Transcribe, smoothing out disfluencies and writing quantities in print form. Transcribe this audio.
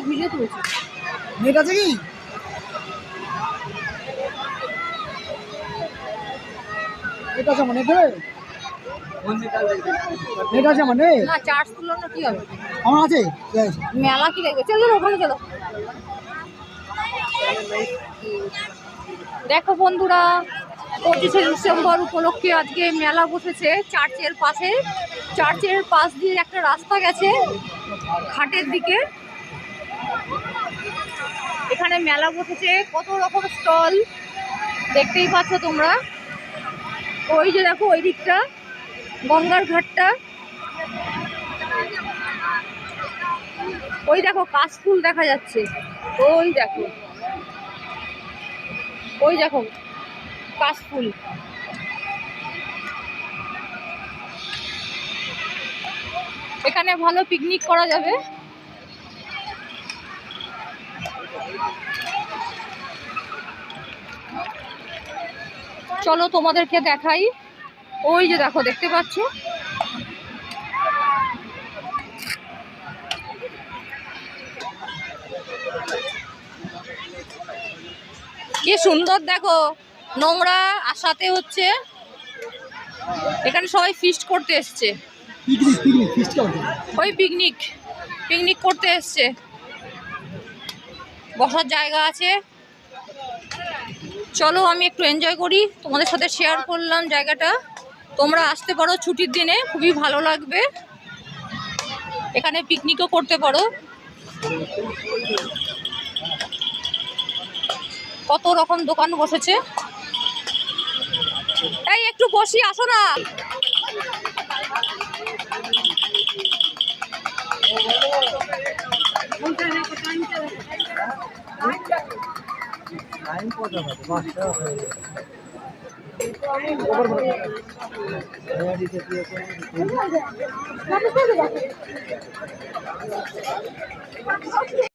Video তুলছি। Net আছে কি? নেট আছে মানে নেট আছে মানে না, চার্জ তুললো না, কি হবে? আমার আছে। মেলা কি দেখবে? চলো ওখানে চলো। দেখো বন্ধুরা, 25শে ডিসেম্বর উপলক্ষে আজকে মেলা বসেছে চার্চের পাশে। চার্চের পাশ দিয়ে একটা রাস্তা গেছে ঘাটের দিকে। এখানে মেলা বসেছে, কত রকম স্টল দেখতেই পাচ্ছ তোমরা। ওই যে দেখো ওই দিকটা গঙ্গার ঘাটটা, ওই দেখো কাশফুল দেখা যাচ্ছে, ওই দেখো ওই দেখো কাশফুল। এখানে ভালো পিকনিক করা যাবে। চলো তোমাদেরকে দেখাই। ওই যে দেখো, দেখতে পাচ্ছ কি সুন্দর, দেখো নোংরা আসাতে হচ্ছে। এখানে সবাই ফিস্ট করতে এসছে, ওই পিকনিক করতে এসছে। বসার জায়গা আছে। চলো আমি একটু এনজয় করি, তোমাদের সাথে শেয়ার করলাম জায়গাটা। তোমরা আসতে পারো ছুটির দিনে, খুবই ভালো লাগবে। এখানে পিকনিকও করতে পারো। কত রকম দোকান বসেছে। এই একটু বসি, আসো না। টাইম কত হবে?